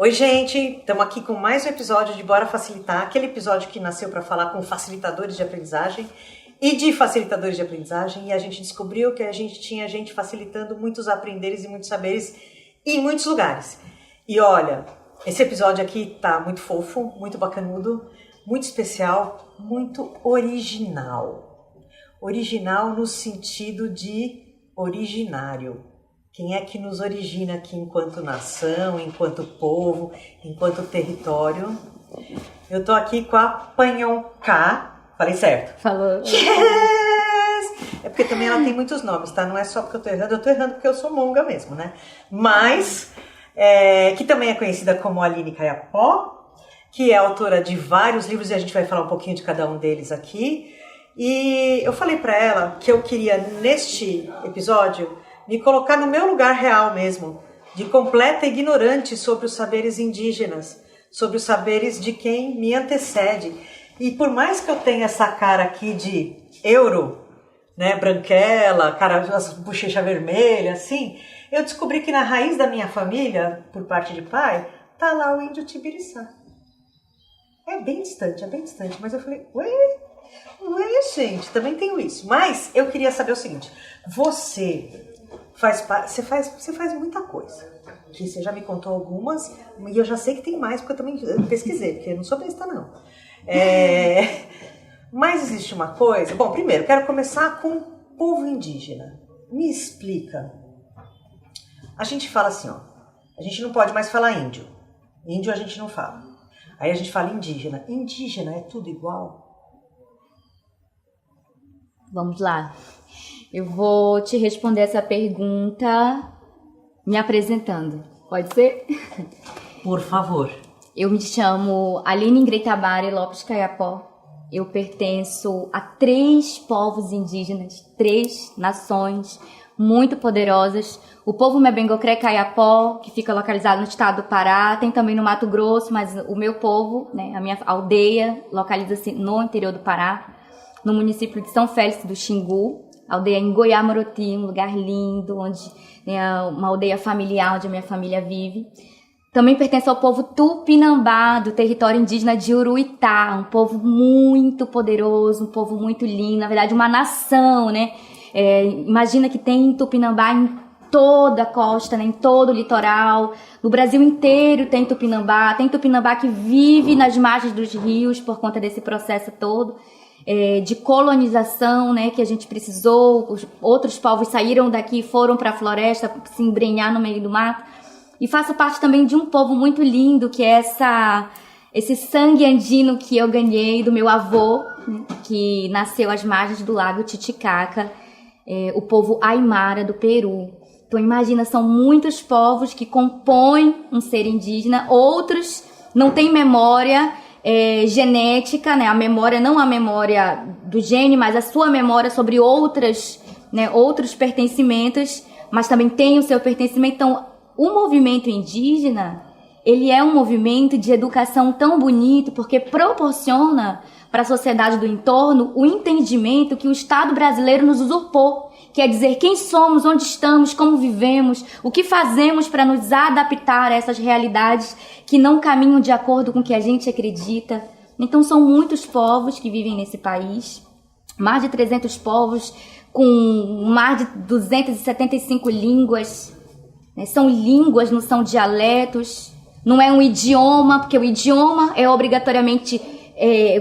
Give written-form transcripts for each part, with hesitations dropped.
Oi, gente! Estamos aqui com mais um episódio de Bora Facilitar, aquele episódio que nasceu para falar com facilitadores de aprendizagem e de facilitadores de aprendizagem, e a gente descobriu que a gente tinha gente facilitando muitos aprenderes e muitos saberes em muitos lugares. E olha, esse episódio aqui tá muito fofo, muito bacanudo, muito especial, muito original. Original no sentido de originário. Quem é que nos origina aqui enquanto nação, enquanto povo, enquanto território? Eu tô aqui com a Panhonká. Falei certo? Falou. Yes! É porque também ela tem muitos nomes, tá? Não é só porque eu tô errando porque eu sou monga mesmo, né? Mas, que também é conhecida como Aline Caiapó, que é autora de vários livros e a gente vai falar um pouquinho de cada um deles aqui. E eu falei pra ela que eu queria, neste episódio, me colocar no meu lugar real mesmo, de completa ignorante sobre os saberes indígenas, sobre os saberes de quem me antecede. E por mais que eu tenha essa cara aqui de euro, né, branquela, cara, bochecha vermelha, assim, eu descobri que na raiz da minha família, por parte de pai, tá lá o índio Tibiriçá. É bem distante, mas eu falei, ué, gente, também tenho isso. Mas eu queria saber o seguinte, você faz muita coisa, que você já me contou algumas, e eu já sei que tem mais, porque eu também pesquisei, porque eu não sou besta, não. Mas existe uma coisa... Bom, primeiro, quero começar com o povo indígena. Me explica. A gente fala assim, ó, a gente não pode mais falar índio. Índio a gente não fala. Aí a gente fala indígena. Indígena é tudo igual? Vamos lá. Eu vou te responder essa pergunta me apresentando. Pode ser? Por favor. Eu me chamo Aline Ingreitabari Lopes Caiapó. Eu pertenço a 3 povos indígenas, 3 nações muito poderosas. O povo Mebengocré Caiapó, que fica localizado no estado do Pará, tem também no Mato Grosso, mas o meu povo, né, a minha aldeia, localiza-se no interior do Pará, no município de São Félix do Xingu. Aldeia em Goiamoroti, um lugar lindo, onde é uma aldeia familiar, onde a minha família vive. Também pertence ao povo Tupinambá, do território indígena de Uruitá, um povo muito poderoso, um povo muito lindo, na verdade uma nação, né? Imagina que tem Tupinambá em toda a costa, né? Em todo o litoral, no Brasil inteiro tem Tupinambá que vive nas margens dos rios por conta desse processo todo. De colonização, né, que a gente precisou, os outros povos saíram daqui e foram para a floresta se embrenhar no meio do mato, e faço parte também de um povo muito lindo, que é esse sangue andino que eu ganhei do meu avô, né, que nasceu às margens do lago Titicaca, o povo Aimara do Peru. Então imagina, são muitos povos que compõem um ser indígena, outros não têm memória genética, né? A memória, não a memória do gene, mas a sua memória sobre outros pertencimentos, mas também tem o seu pertencimento. Então, o movimento indígena, ele é um movimento de educação tão bonito, porque proporciona para a sociedade do entorno o entendimento que o Estado brasileiro nos usurpou. Quer dizer, quem somos, onde estamos, como vivemos, o que fazemos para nos adaptar a essas realidades que não caminham de acordo com o que a gente acredita. Então são muitos povos que vivem nesse país, mais de 300 povos, com mais de 275 línguas. Né? São línguas, não são dialetos, não é um idioma, porque o idioma é obrigatoriamente...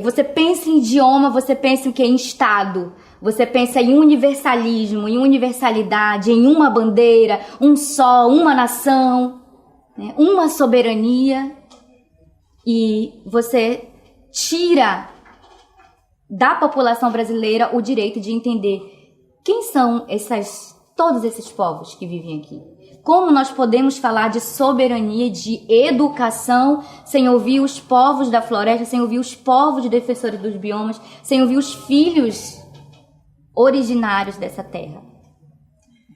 você pensa em idioma, você pensa em que? Em Estado. Você pensa em universalismo, em universalidade, em uma bandeira, um só, uma nação, né? Uma soberania, e você tira da população brasileira o direito de entender quem são todos esses povos que vivem aqui. Como nós podemos falar de soberania, de educação, sem ouvir os povos da floresta, sem ouvir os povos de defensores dos biomas, sem ouvir os filhos originários dessa terra?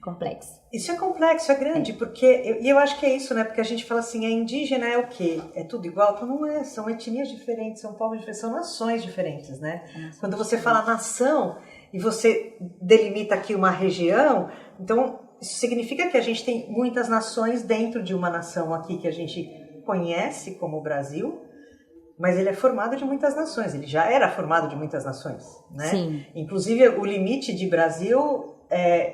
Complexo. Isso é complexo, é grande, porque eu acho que é isso, né? Porque a gente fala assim, indígena é o quê? É tudo igual? Então não é, são etnias diferentes, são povos diferentes, são nações diferentes, né? Quando você fala nação e você delimita aqui uma região, então isso significa que a gente tem muitas nações dentro de uma nação aqui que a gente conhece como Brasil, mas ele é formado de muitas nações, ele já era formado de muitas nações, né? Sim. Inclusive, o limite de Brasil,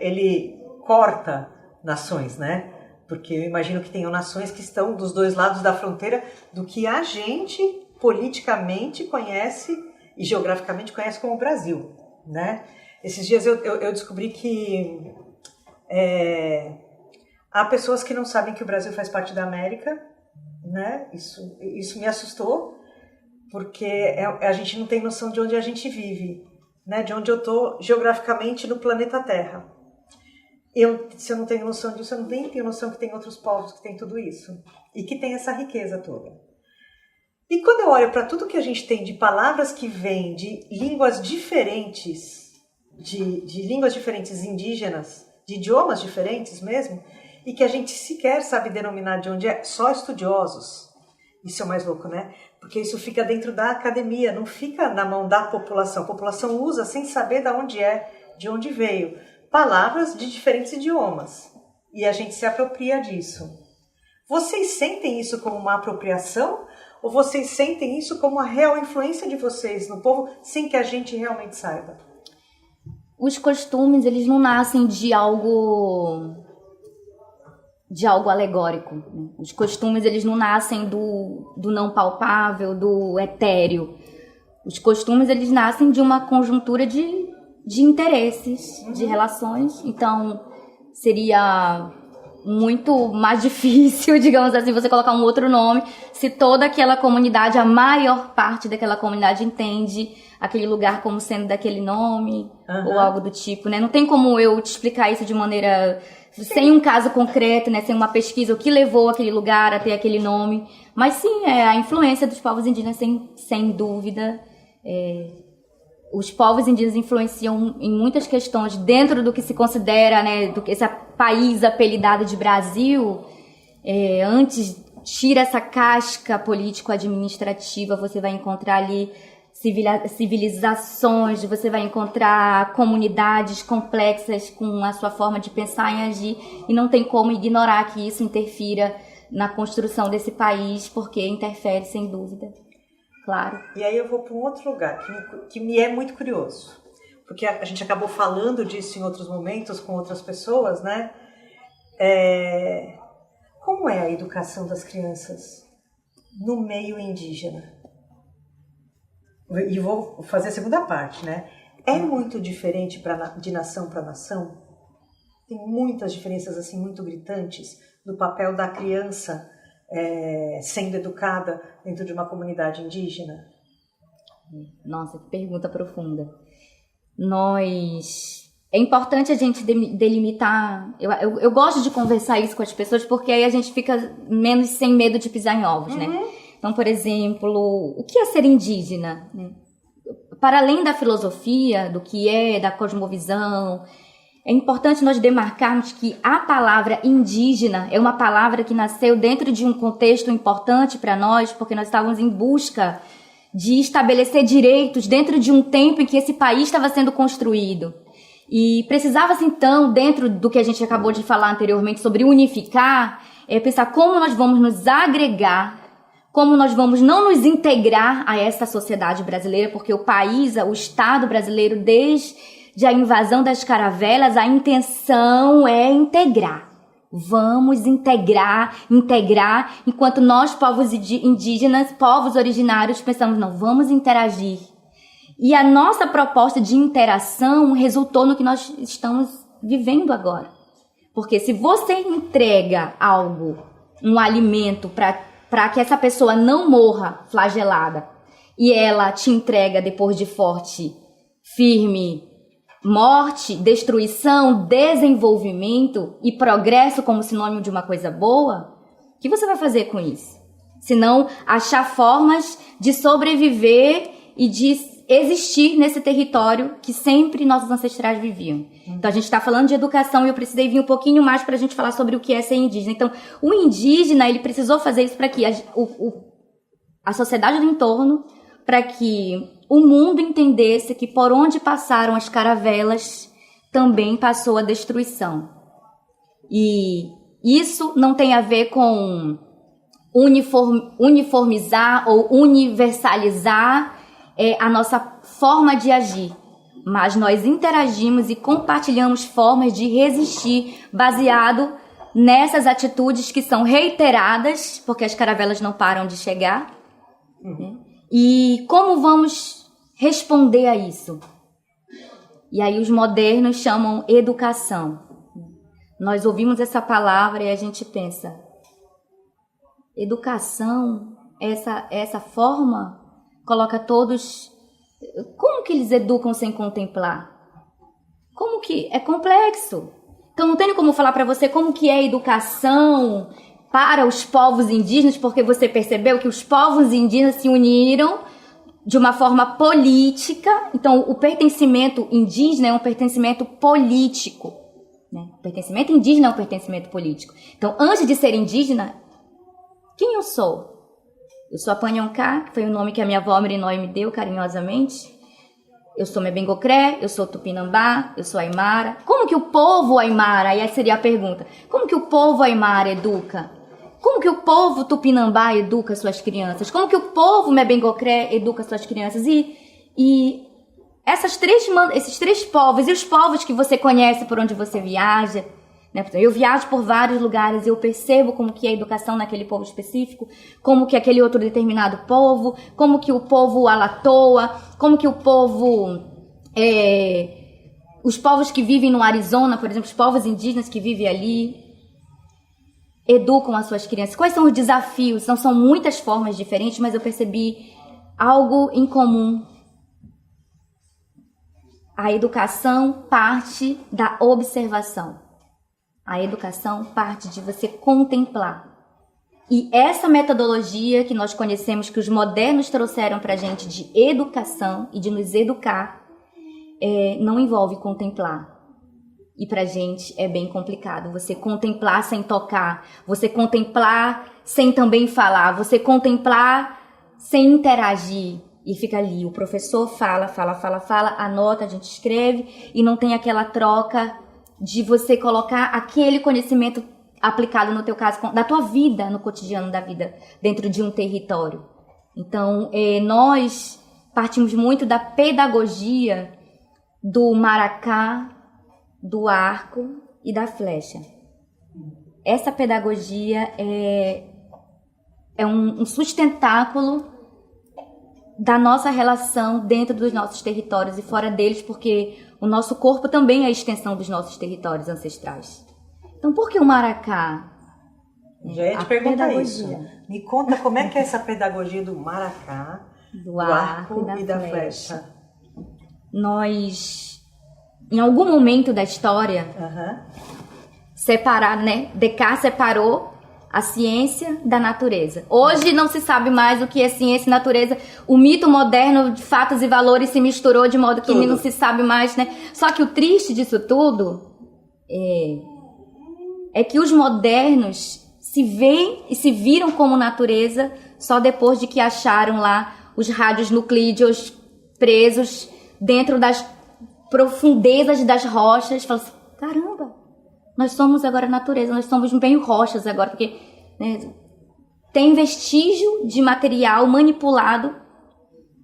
ele corta nações, né? Porque eu imagino que tenham nações que estão dos dois lados da fronteira do que a gente politicamente conhece e geograficamente conhece como Brasil, né? Esses dias eu descobri que há pessoas que não sabem que o Brasil faz parte da América, né? Isso me assustou, porque a gente não tem noção de onde a gente vive, né? De onde eu estou geograficamente no planeta Terra. Se eu não tenho noção disso, eu nem tenho noção que tem outros povos que têm tudo isso e que tem essa riqueza toda. E quando eu olho para tudo que a gente tem de palavras que vêm de línguas diferentes, de línguas diferentes indígenas, de idiomas diferentes mesmo, e que a gente sequer sabe denominar de onde é, só estudiosos. Isso é o mais louco, né? Porque isso fica dentro da academia, não fica na mão da população. A população usa sem saber de onde veio. Palavras de diferentes idiomas. E a gente se apropria disso. Vocês sentem isso como uma apropriação? Ou vocês sentem isso como a real influência de vocês no povo, sem que a gente realmente saiba? Os costumes, eles não nascem de algo alegórico, né? Os costumes, eles não nascem do não palpável, do etéreo. Os costumes, eles nascem de uma conjuntura de interesses, de relações. Então, seria muito mais difícil, digamos assim, você colocar um outro nome, se toda aquela comunidade, a maior parte daquela comunidade entende aquele lugar como sendo daquele nome, ou algo do tipo, né? Não tem como eu te explicar isso de maneira... sem um caso concreto, né? Sem uma pesquisa, o que levou aquele lugar a ter aquele nome. Mas sim, a influência dos povos indígenas, sem dúvida. Os povos indígenas influenciam em muitas questões dentro do que se considera, né, do que esse país apelidado de Brasil. Antes, tira essa casca político-administrativa, você vai encontrar ali civilizações, você vai encontrar comunidades complexas com a sua forma de pensar e agir, e não tem como ignorar que isso interfira na construção desse país, porque interfere, sem dúvida. Claro. E aí eu vou para um outro lugar que me é muito curioso, porque a gente acabou falando disso em outros momentos com outras pessoas, né? Como é a educação das crianças no meio indígena? E vou fazer a segunda parte, né? É muito diferente de nação para nação? Tem muitas diferenças assim muito gritantes do papel da criança sendo educada dentro de uma comunidade indígena? Nossa, que pergunta profunda. É importante a gente delimitar... Eu gosto de conversar isso com as pessoas, porque aí a gente fica menos sem medo de pisar em ovos, né? Então, por exemplo, o que é ser indígena? Para além da filosofia, do que da cosmovisão, é importante nós demarcarmos que a palavra indígena é uma palavra que nasceu dentro de um contexto importante para nós, porque nós estávamos em busca de estabelecer direitos dentro de um tempo em que esse país estava sendo construído. E precisava-se, então, dentro do que a gente acabou de falar anteriormente sobre unificar, pensar como nós vamos nos agregar, como nós vamos não nos integrar a essa sociedade brasileira, porque o país, o Estado brasileiro, desde a invasão das caravelas, a intenção é integrar. Vamos integrar, enquanto nós, povos indígenas, povos originários, pensamos, não, vamos interagir. E a nossa proposta de interação resultou no que nós estamos vivendo agora. Porque se você entrega algo, um alimento para que essa pessoa não morra flagelada, e ela te entrega depois de forte, firme, morte, destruição, desenvolvimento e progresso como sinônimo de uma coisa boa, o que você vai fazer com isso? Se não achar formas de sobreviver e de existir nesse território que sempre nossos ancestrais viviam. Então a gente está falando de educação e eu precisei vir um pouquinho mais para a gente falar sobre o que é ser indígena. Então o indígena, ele precisou fazer isso para que a sociedade do entorno, para que o mundo entendesse que por onde passaram as caravelas também passou a destruição. E isso não tem a ver com uniformizar ou universalizar a nossa forma de agir, mas nós interagimos e compartilhamos formas de resistir baseado nessas atitudes que são reiteradas, porque as caravelas não param de chegar. Né? E como vamos responder a isso? E aí os modernos chamam educação. Nós ouvimos essa palavra e a gente pensa, educação, essa forma, coloca todos... Como que eles educam sem contemplar? Como que... É complexo. Então não tenho como falar para você como que é educação para os povos indígenas, porque você percebeu que os povos indígenas se uniram de uma forma política. Então o pertencimento indígena é um pertencimento político. Né? O pertencimento indígena é um pertencimento político. Então antes de ser indígena, quem eu sou? Eu sou a Panhonká, que foi o nome que a minha avó Mirinói me deu carinhosamente. Eu sou Mebengocré, eu sou Tupinambá, eu sou Aimara. Como que o povo Aimara, aí seria a pergunta, como que o povo Aimara educa? Como que o povo Tupinambá educa suas crianças? Como que o povo Mebengocré educa suas crianças? E esses três povos, e os povos que você conhece por onde você viaja, né? Eu viajo por vários lugares e eu percebo como que é a educação naquele povo específico, como que aquele outro determinado povo, como que o povo Alatoa, como que o povo... os povos que vivem no Arizona, por exemplo, os povos indígenas que vivem ali, educam as suas crianças. Quais são os desafios? São muitas formas diferentes, mas eu percebi algo em comum. A educação parte da observação. A educação parte de você contemplar. E essa metodologia que nós conhecemos, que os modernos trouxeram para a gente de educação e de nos educar, não envolve contemplar. E para a gente é bem complicado. Você contemplar sem tocar, você contemplar sem também falar, você contemplar sem interagir. E fica ali, o professor fala, anota, a gente escreve e não tem aquela troca de você colocar aquele conhecimento aplicado no teu caso, da tua vida, no cotidiano da vida, dentro de um território. Então, nós partimos muito da pedagogia do maracá, do arco e da flecha. Essa pedagogia é um sustentáculo da nossa relação dentro dos nossos territórios e fora deles, porque o nosso corpo também é a extensão dos nossos territórios ancestrais. Então, por que o maracá? Já ia te perguntar isso. Me conta como é que é essa pedagogia do maracá, do arco e da flecha. Nós, em algum momento da história, separaram, né? Descartes separou a ciência da natureza. Hoje não se sabe mais o que é ciência e natureza. O mito moderno de fatos e valores se misturou de modo que não se sabe mais, né? Só que o triste disso tudo é que os modernos se veem e se viram como natureza só depois de que acharam lá os rádios nuclídeos presos dentro das profundezas das rochas. Falam assim, caramba, nós somos agora natureza, nós somos meio rochas agora, porque né, tem vestígio de material manipulado,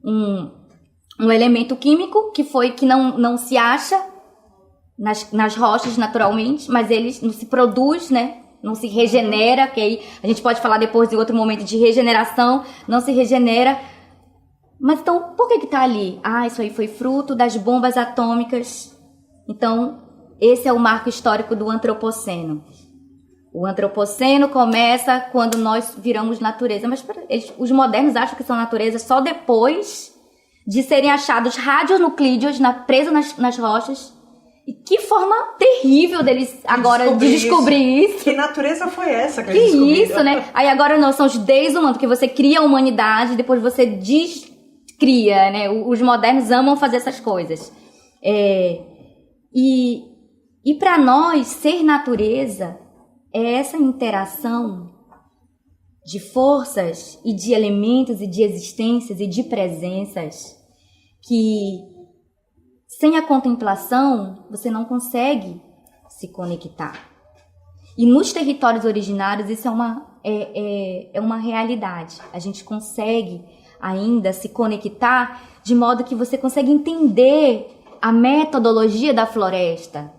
um elemento químico que não se acha nas rochas naturalmente, mas ele não se produz, né? Não se regenera, que aí a gente pode falar depois de outro momento de regeneração, não se regenera. Mas então, por que tá ali? Isso aí foi fruto das bombas atômicas. Então, esse é o marco histórico do antropoceno. O antropoceno começa quando nós viramos natureza. Mas os modernos acham que são natureza só depois de serem achados radionuclídeos presos nas rochas. E que forma terrível deles agora de descobrir isso. Que natureza foi essa que eles descobriram? Isso, né? Aí agora não, são os desumanos, porque você cria a humanidade, depois você descria, né? Os modernos amam fazer essas coisas. E para nós, ser natureza é essa interação de forças e de elementos e de existências e de presenças que, sem a contemplação, você não consegue se conectar. E nos territórios originários isso é uma realidade. A gente consegue ainda se conectar de modo que você consegue entender a metodologia da floresta.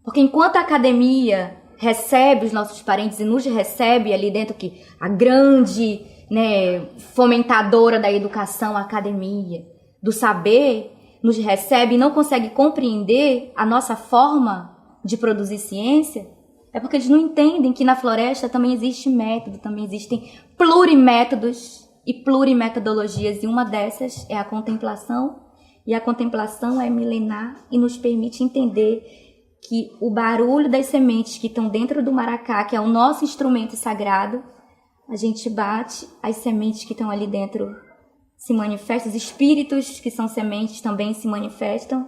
Porque enquanto a academia recebe os nossos parentes e nos recebe ali dentro, que a grande, né, fomentadora da educação, a academia, do saber, nos recebe e não consegue compreender a nossa forma de produzir ciência, é porque eles não entendem que na floresta também existe método, também existem plurimétodos e plurimetodologias, e uma dessas é a contemplação, e a contemplação é milenar e nos permite entender que o barulho das sementes que estão dentro do maracá, que é o nosso instrumento sagrado, a gente bate, as sementes que estão ali dentro se manifestam, os espíritos que são sementes também se manifestam,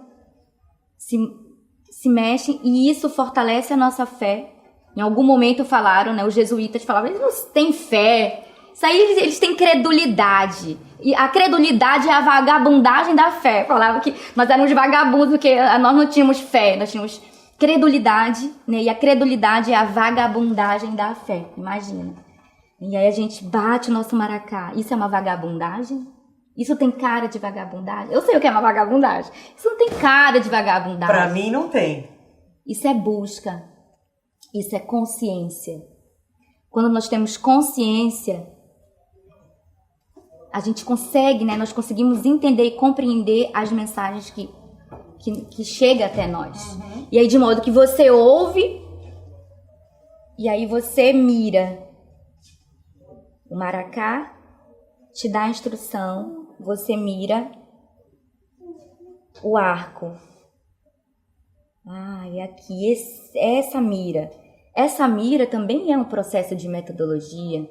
se mexem, e isso fortalece a nossa fé. Em algum momento falaram, né, os jesuítas falavam, eles não têm fé, isso aí eles têm credulidade. E a credulidade é a vagabundagem da fé. Falava que nós éramos vagabundos porque nós não tínhamos fé, nós tínhamos credulidade, né? E a credulidade é a vagabundagem da fé, imagina. E aí a gente bate o nosso maracá. Isso é uma vagabundagem? Isso tem cara de vagabundagem? Eu sei o que é uma vagabundagem. Isso não tem cara de vagabundagem. Pra mim não tem. Isso é busca. Isso é consciência. Quando nós temos consciência, a gente consegue, né? Nós conseguimos entender e compreender as mensagens que chegam até nós. Uhum. E aí, de modo que você ouve, e aí você mira. O maracá te dá a instrução, você mira o arco. Ah, e aqui, essa mira. Essa mira também é um processo de metodologia.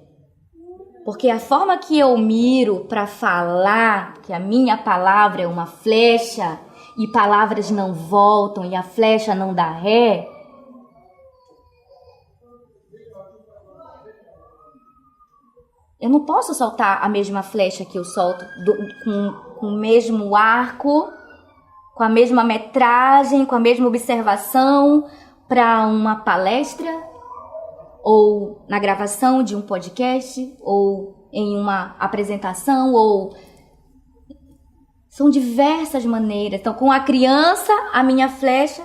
Porque a forma que eu miro para falar que a minha palavra é uma flecha e palavras não voltam e a flecha não dá ré, eu não posso soltar a mesma flecha que eu solto com o mesmo arco, com a mesma metragem, com a mesma observação para uma palestra, ou na gravação de um podcast, ou em uma apresentação, ou... São diversas maneiras. Então, com a criança, a minha flecha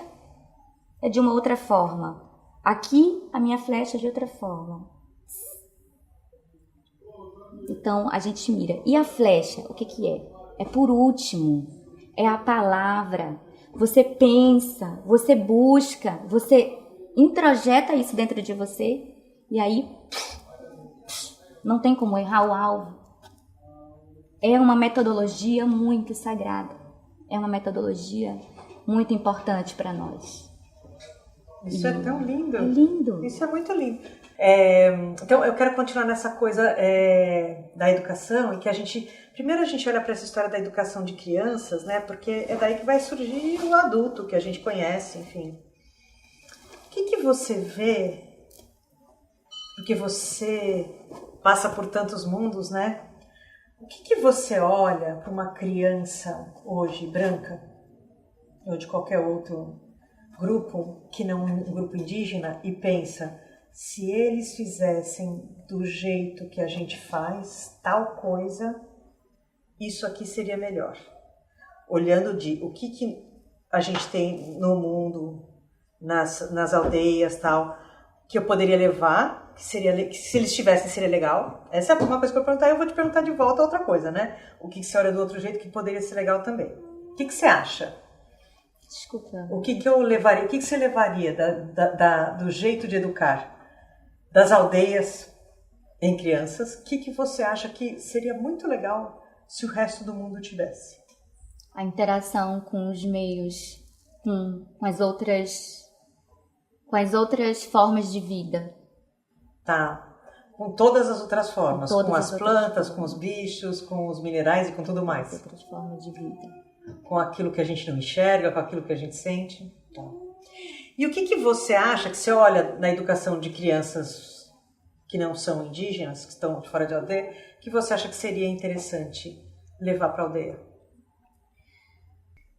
é de uma outra forma. Aqui, a minha flecha é de outra forma. Então, a gente mira. E a flecha, o que é? É por último. É a palavra. Você pensa, você busca, você introjeta isso dentro de você e aí não tem como errar o alvo. É uma metodologia muito sagrada. É uma metodologia muito importante para nós. Isso é tão lindo. É lindo. Isso é muito lindo. Então, eu quero continuar nessa coisa da educação e que primeiro a gente olha para essa história da educação de crianças, né? Porque é daí que vai surgir o adulto que a gente conhece, enfim. O que você vê, porque você passa por tantos mundos, né? O que você olha para uma criança hoje branca ou de qualquer outro grupo que não um grupo indígena e pensa, se eles fizessem do jeito que a gente faz tal coisa, isso aqui seria melhor. Olhando o que a gente tem no mundo, nas aldeias tal, que eu poderia levar, que se eles tivessem seria legal. Essa é uma coisa que eu vou perguntar, eu vou te perguntar de volta outra coisa, né? O que você olha do outro jeito que poderia ser legal também. O que você acha? Desculpa. O que eu levaria? O que você levaria do jeito de educar das aldeias em crianças? O que você acha que seria muito legal se o resto do mundo tivesse? A interação com os meios, com as outras formas de vida. Tá. Com todas as outras formas. Com as plantas, com os bichos, com os minerais e com tudo mais. Com outras formas de vida. Com aquilo que a gente não enxerga, com aquilo que a gente sente. Tá. E o que você acha, que você olha na educação de crianças que não são indígenas, que estão fora de aldeia, que você acha que seria interessante levar para a aldeia?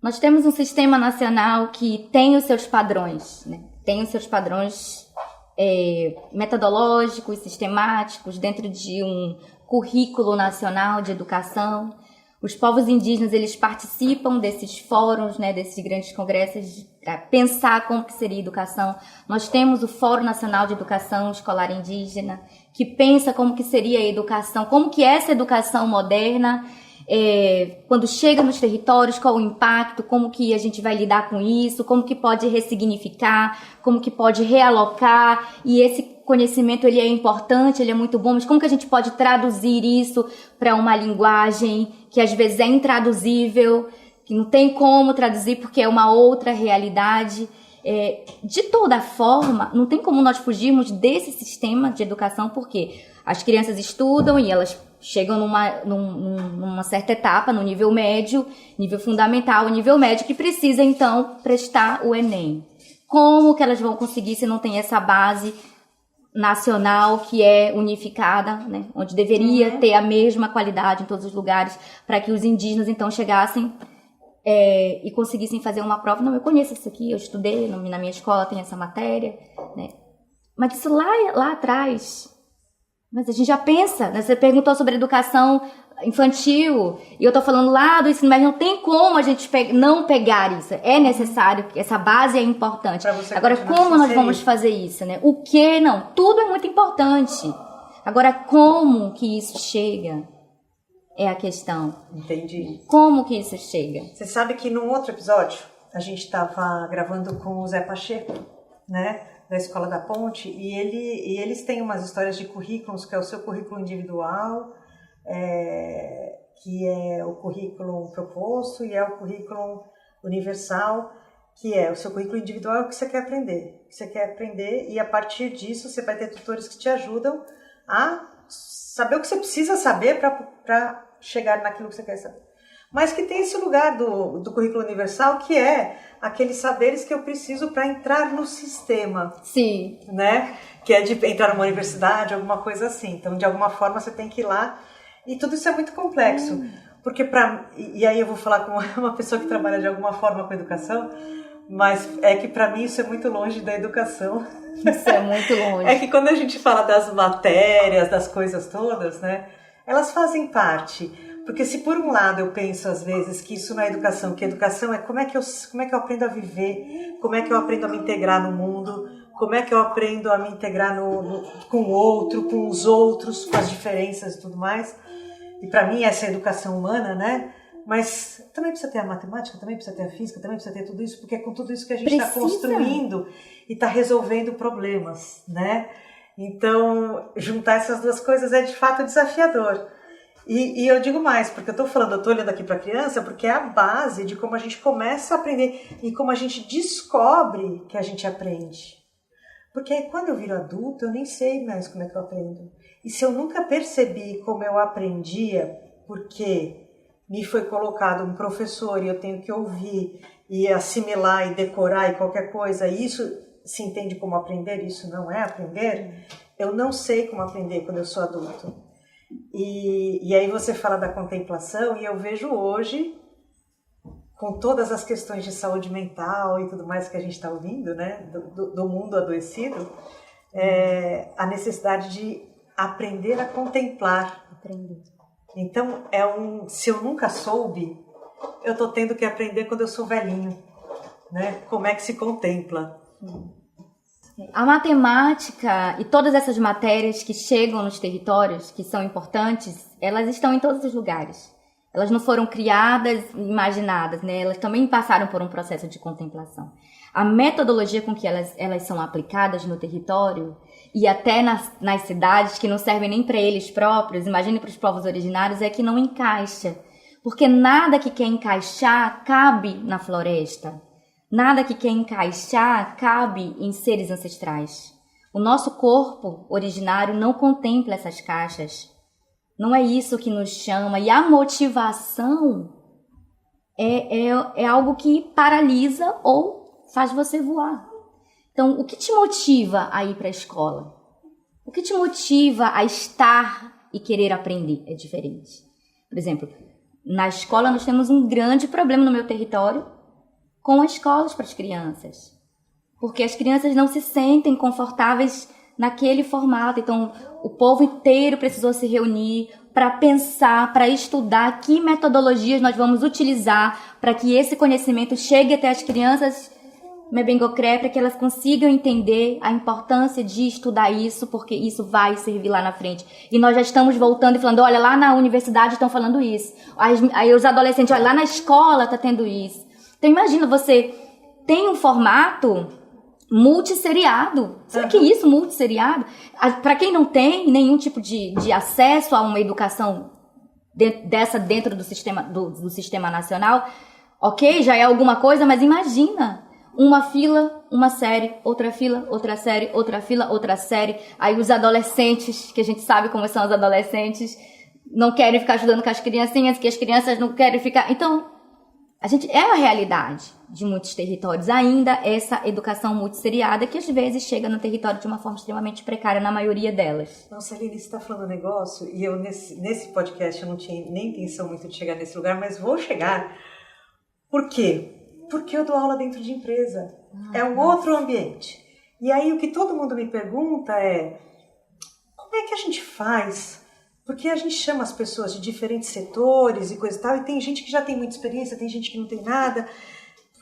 Nós temos um sistema nacional que tem os seus padrões, né? Tem os seus padrões metodológicos, sistemáticos, dentro de um currículo nacional de educação. Os povos indígenas, eles participam desses fóruns, né, desses grandes congressos, para pensar como que seria a educação. Nós temos o Fórum Nacional de Educação Escolar Indígena, que pensa como que seria a educação, como que essa educação moderna, quando chega nos territórios, qual o impacto, como que a gente vai lidar com isso, como que pode ressignificar, como que pode realocar, e esse conhecimento ele é importante, ele é muito bom, mas como que a gente pode traduzir isso para uma linguagem que às vezes é intraduzível, que não tem como traduzir porque é uma outra realidade. De toda forma, não tem como nós fugirmos desse sistema de educação, porque as crianças estudam e elas chegam numa certa etapa, no nível médio, nível fundamental, nível médio, que precisa então prestar o Enem. Como que elas vão conseguir se não tem essa base nacional que é unificada, né? Onde deveria ter a mesma qualidade em todos os lugares, para que os indígenas então chegassem e conseguissem fazer uma prova. Não, eu conheço isso aqui, eu estudei, na minha escola tem essa matéria, né? Mas isso lá atrás, mas a gente já pensa, né? Você perguntou sobre educação infantil, e eu tô falando lá do ensino médio, não tem como a gente não pegar isso, é necessário, essa base é importante. Agora, como nós vamos fazer isso, né? O que não? Tudo é muito importante. Agora, como que isso chega? É a questão. Entendi. Como que isso chega? Você sabe que num outro episódio, a gente estava gravando com o Zé Pacheco, né? Da Escola da Ponte, e eles têm umas histórias de currículos, que é o seu currículo individual, que é o currículo proposto, e é o currículo universal, que é o seu currículo individual, é o que você quer aprender, e a partir disso você vai ter tutores que te ajudam a saber o que você precisa saber para chegar naquilo que você quer saber. Mas que tem esse lugar do currículo universal, que é aqueles saberes que eu preciso para entrar no sistema. Sim. Né? Que é de entrar numa universidade, alguma coisa assim. Então, de alguma forma, você tem que ir lá. E tudo isso é muito complexo. Porque e aí eu vou falar com uma pessoa que trabalha de alguma forma com educação, mas é que para mim isso é muito longe da educação. Isso é muito longe. É que quando a gente fala das matérias, das coisas todas, né? Elas fazem parte. Porque se por um lado eu penso às vezes que isso não é educação, que educação é como é que eu aprendo a viver, como é que eu aprendo a me integrar no mundo, como é que eu aprendo a me integrar com o outro, com os outros, com as diferenças e tudo mais. E para mim essa é a educação humana, né? Mas também precisa ter a matemática, também precisa ter a física, também precisa ter tudo isso, porque é com tudo isso que a gente está construindo e está resolvendo problemas, né? Então, juntar essas duas coisas é de fato desafiador. E eu digo mais, porque eu estou olhando aqui para a criança, porque é a base de como a gente começa a aprender e como a gente descobre que a gente aprende. Porque aí, quando eu viro adulto, eu nem sei mais como é que eu aprendo. E se eu nunca percebi como eu aprendia, porque me foi colocado um professor e eu tenho que ouvir e assimilar e decorar e qualquer coisa, e isso se entende como aprender, isso não é aprender, eu não sei como aprender quando eu sou adulto. E aí você fala da contemplação, e eu vejo hoje, com todas as questões de saúde mental e tudo mais que a gente está ouvindo, né, do mundo adoecido, a necessidade de aprender a contemplar. Então, se eu nunca soube, eu estou tendo que aprender quando eu sou velhinho, né? Como é que se contempla. A matemática e todas essas matérias que chegam nos territórios, que são importantes, elas estão em todos os lugares. Elas não foram criadas, imaginadas, né? Elas também passaram por um processo de contemplação. A metodologia com que elas são aplicadas no território e até nas cidades, que não servem nem para eles próprios, imagine para os povos originários, é que não encaixa. Porque nada que quer encaixar cabe na floresta. Nada que quer encaixar cabe em seres ancestrais. O nosso corpo originário não contempla essas caixas. Não é isso que nos chama. E a motivação é algo que paralisa ou faz você voar. Então, o que te motiva a ir para a escola? O que te motiva a estar e querer aprender é diferente. Por exemplo, na escola nós temos um grande problema no meu território com as escolas para as crianças. porque as crianças não se sentem confortáveis naquele formato. Então, o povo inteiro precisou se reunir para pensar, para estudar que metodologias nós vamos utilizar para que esse conhecimento chegue até as crianças, para que elas consigam entender a importância de estudar isso, porque isso vai servir lá na frente. E nós já estamos voltando e falando, olha, lá na universidade estão falando isso. Aí os adolescentes, olha, lá na escola está tendo isso. Então, imagina, você tem um formato multisseriado. Sabe o que é isso, multisseriado? Para quem não tem nenhum tipo de acesso a uma educação dentro do sistema nacional, ok, já é alguma coisa, mas imagina uma fila, uma série, outra fila, outra série, outra fila, outra série. Aí os adolescentes, que a gente sabe como são os adolescentes, não querem ficar ajudando com as criancinhas, que as crianças não querem ficar... Então, é a realidade de muitos territórios ainda, essa educação multisseriada que às vezes chega no território de uma forma extremamente precária na maioria delas. Nossa, Aline, você está falando um negócio, e eu nesse podcast eu não tinha nem intenção muito de chegar nesse lugar, mas vou chegar. Por quê? Porque eu dou aula dentro de empresa. É um outro ambiente. E aí o que todo mundo me pergunta é, como é que a gente faz? Porque a gente chama as pessoas de diferentes setores e coisa e tal, e tem gente que já tem muita experiência, tem gente que não tem nada.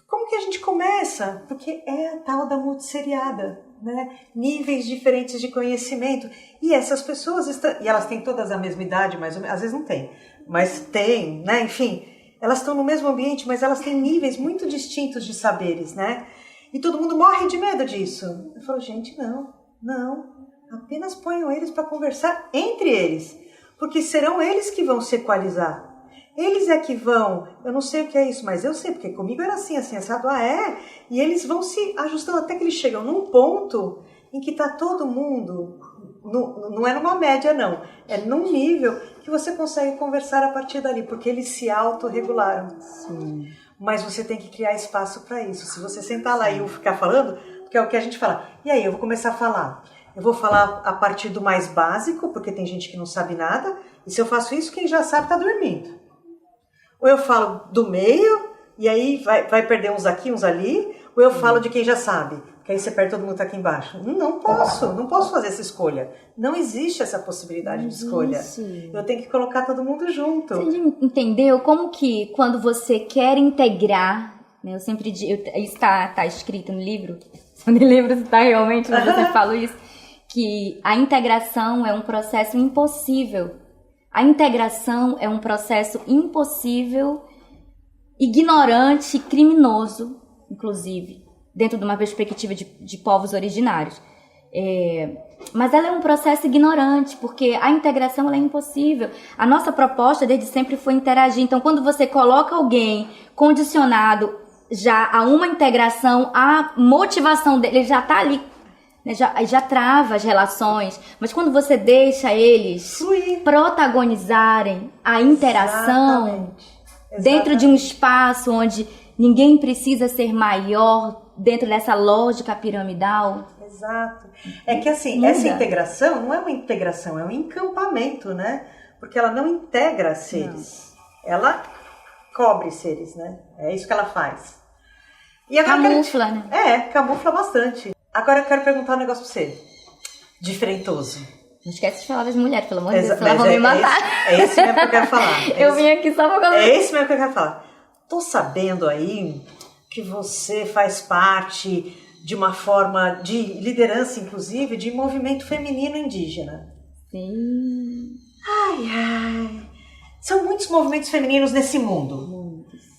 Como que a gente começa? Porque é a tal da multisseriada, né? Níveis diferentes de conhecimento. E essas pessoas, e elas têm todas a mesma idade, mais ou menos, às vezes não tem, mas tem, né? Enfim, elas estão no mesmo ambiente, mas elas têm níveis muito distintos de saberes, né? E todo mundo morre de medo disso. Eu falo, gente, não. Apenas ponham eles para conversar entre eles. Porque serão eles que vão se equalizar. Eles é que vão, eu não sei o que é isso, mas eu sei, porque comigo era assim, assado, e eles vão se ajustando até que eles chegam num ponto em que está todo mundo, não é numa média não, é num nível que você consegue conversar a partir dali, porque eles se autorregularam. Sim. Mas você tem que criar espaço para isso. Se você sentar lá e eu ficar falando, porque é o que a gente fala, e aí eu vou começar a falar. Eu vou falar a partir do mais básico, porque tem gente que não sabe nada, e se eu faço isso, quem já sabe está dormindo. Ou eu falo do meio, e aí vai perder uns aqui, uns ali, ou eu falo de quem já sabe, porque aí você perde todo mundo que tá aqui embaixo. Não posso fazer essa escolha. Não existe essa possibilidade de escolha. Eu tenho que colocar todo mundo junto. Você entendeu como que quando você quer integrar, né, eu sempre digo, isso está escrito no livro, no livro está realmente, mas você fala isso, que a integração é um processo impossível. A integração é um processo impossível, ignorante, criminoso, inclusive, dentro de uma perspectiva de povos originários. Mas ela é um processo ignorante, porque a integração ela é impossível. A nossa proposta desde sempre foi interagir. Então, quando você coloca alguém condicionado já a uma integração, a motivação dele já está ali, né, já trava as relações, mas quando você deixa eles protagonizarem a interação dentro de um espaço onde ninguém precisa ser maior dentro dessa lógica piramidal. Exato. É que assim, essa integração não é uma integração, é um encampamento, né? Porque ela não integra seres, ela cobre seres, né? É isso que ela faz. E agora camufla, né? Camufla bastante. Agora eu quero perguntar um negócio pra você. Diferentoso. Não esquece de falar das mulheres, pelo amor de Deus, senão elas vão me matar. É esse mesmo que eu quero falar. Eu vim aqui só pra... É esse mesmo que eu quero falar. Tô sabendo aí que você faz parte de uma forma de liderança, inclusive, de movimento feminino indígena. Sim. Ai. São muitos movimentos femininos nesse mundo.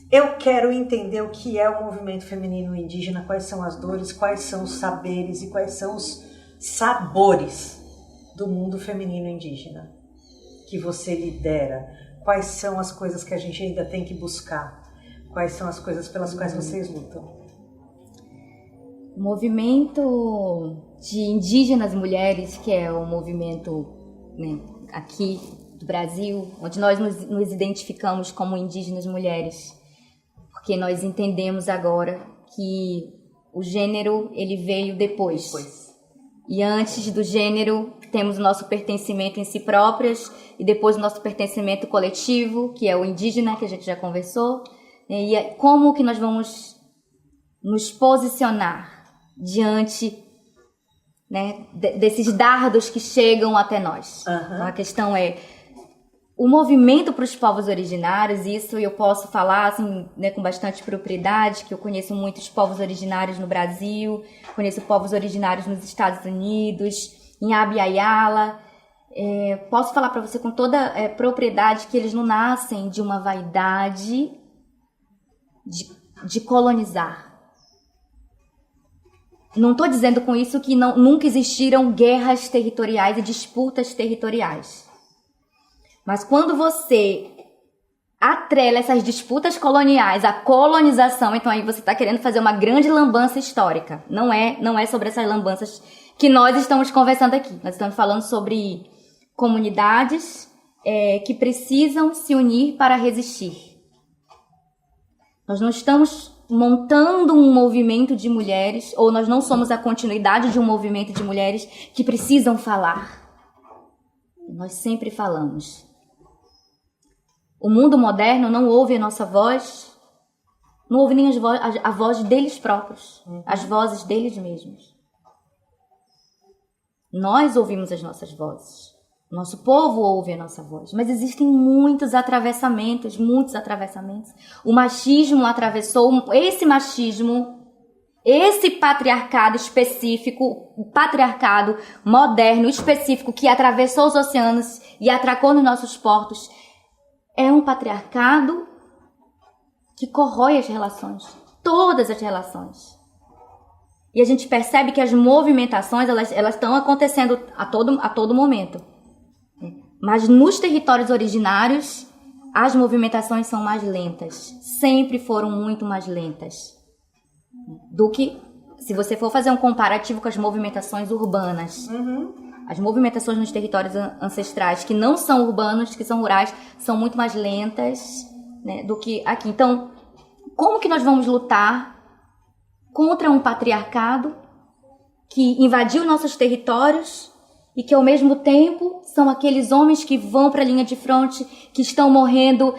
Eu quero entender o que é o movimento feminino indígena, quais são as dores, quais são os saberes e quais são os sabores do mundo feminino indígena que você lidera. Quais são as coisas que a gente ainda tem que buscar? Quais são as coisas pelas quais vocês lutam? O movimento de indígenas mulheres, que é o movimento, né, aqui do Brasil, onde nós nos identificamos como indígenas mulheres, porque nós entendemos agora que o gênero ele veio depois. E antes do gênero temos o nosso pertencimento em si próprias e depois o nosso pertencimento coletivo, que é o indígena, que a gente já conversou. E como que nós vamos nos posicionar diante, né, desses dardos que chegam até nós. Então, a questão é o movimento para os povos originários. Isso eu posso falar assim, né, com bastante propriedade, que eu conheço muitos povos originários no Brasil, conheço povos originários nos Estados Unidos, em Abya-Yala. Posso falar para você com toda propriedade que eles não nascem de uma vaidade de colonizar. Não estou dizendo com isso que nunca existiram guerras territoriais e disputas territoriais. Mas quando você atrela essas disputas coloniais à colonização, então aí você está querendo fazer uma grande lambança histórica. Não é sobre essas lambanças que nós estamos conversando aqui. Nós estamos falando sobre comunidades que precisam se unir para resistir. Nós não estamos montando um movimento de mulheres, ou nós não somos a continuidade de um movimento de mulheres que precisam falar. Nós sempre falamos. O mundo moderno não ouve a nossa voz, não ouve nem a voz deles próprios, as vozes deles mesmos. Nós ouvimos as nossas vozes. Nosso povo ouve a nossa voz, mas existem muitos atravessamentos. O machismo atravessou esse machismo, esse patriarcado específico, o patriarcado moderno específico que atravessou os oceanos e atracou nos nossos portos. É um patriarcado que corrói as relações, todas as relações. E a gente percebe que as movimentações elas estão acontecendo a todo momento. Mas nos territórios originários, as movimentações são mais lentas. Sempre foram muito mais lentas do que, se você for fazer um comparativo com as movimentações urbanas. As movimentações nos territórios ancestrais, que não são urbanos, que são rurais, são muito mais lentas, né, do que aqui. Então, como que nós vamos lutar contra um patriarcado que invadiu nossos territórios e que, ao mesmo tempo, são aqueles homens que vão para a linha de fronte, que estão morrendo,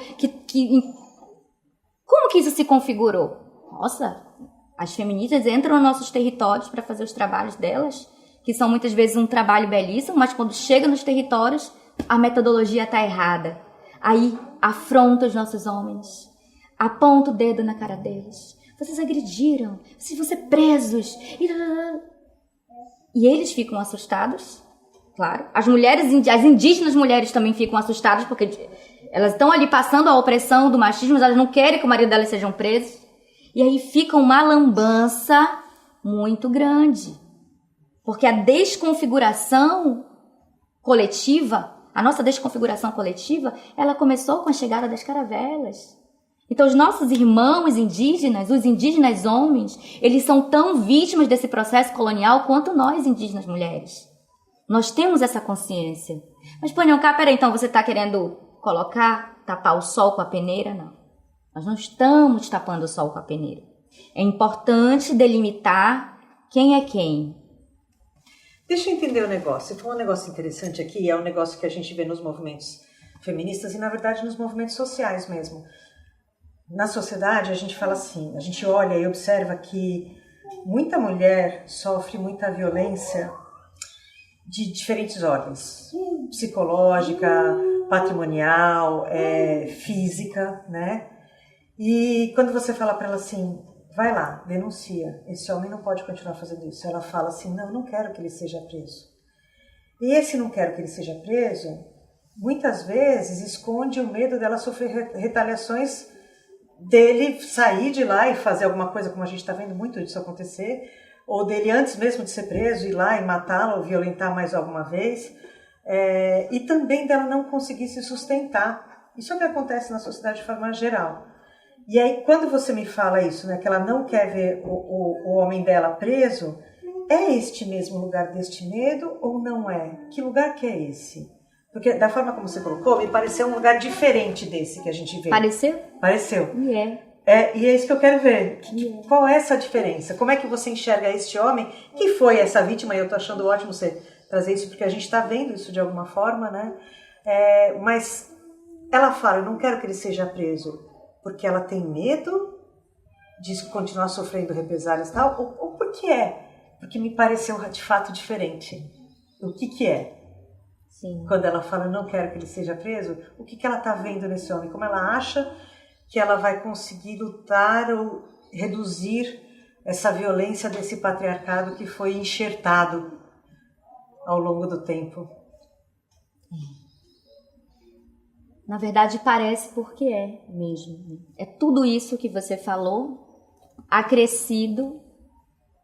Como que isso se configurou? Nossa, as feministas entram nos nossos territórios para fazer os trabalhos delas, que são muitas vezes um trabalho belíssimo, mas quando chega nos territórios, a metodologia está errada. Aí afronta os nossos homens, aponta o dedo na cara deles. Vocês agrediram, vocês vão ser presos. E eles ficam assustados. Claro, as indígenas mulheres também ficam assustadas, porque elas estão ali passando a opressão do machismo, mas elas não querem que o marido delas sejam presos. E aí fica uma lambança muito grande. Porque a desconfiguração coletiva, a nossa desconfiguração coletiva, ela começou com a chegada das caravelas. Então os nossos irmãos indígenas, os indígenas homens, eles são tão vítimas desse processo colonial quanto nós, indígenas mulheres. Nós temos essa consciência. Mas, Panhonká, peraí, então você está querendo tapar o sol com a peneira? Não. Nós não estamos tapando o sol com a peneira. É importante delimitar quem é quem. Deixa eu entender o negócio. Foi um negócio interessante aqui, é um negócio que a gente vê nos movimentos feministas e, na verdade, nos movimentos sociais mesmo. Na sociedade, a gente fala assim, a gente olha e observa que muita mulher sofre muita violência de diferentes ordens, psicológica, patrimonial, física, né? E quando você fala para ela assim, vai lá, denuncia, esse homem não pode continuar fazendo isso. Ela fala assim, não quero que ele seja preso. E esse não quero que ele seja preso, muitas vezes esconde o medo dela sofrer retaliações, dele sair de lá e fazer alguma coisa, como a gente está vendo muito isso acontecer, ou dele antes mesmo de ser preso ir lá e matá-la ou violentar mais alguma vez, e também dela não conseguir se sustentar. Isso é o que acontece na sociedade de forma geral. E aí quando você me fala isso, né, que ela não quer ver o homem dela preso, é este mesmo lugar deste medo ou não é? Que lugar que é esse? Porque da forma como você colocou, me pareceu um lugar diferente desse que a gente vê. Pareceu? Pareceu. E e é isso que eu quero ver. Qual é essa diferença? Como é que você enxerga este homem que foi essa vítima? E eu tô achando ótimo você trazer isso, porque a gente está vendo isso de alguma forma, né? Mas ela fala, eu não quero que ele seja preso, porque ela tem medo de continuar sofrendo represálias e tal? Ou por que é? porque me pareceu de fato diferente. O que é? Sim. Quando ela fala, não quero que ele seja preso, o que ela está vendo nesse homem? Como ela acha que ela vai conseguir lutar ou reduzir essa violência desse patriarcado que foi enxertado ao longo do tempo? Na verdade, parece porque é mesmo. Né? É tudo isso que você falou, acrescido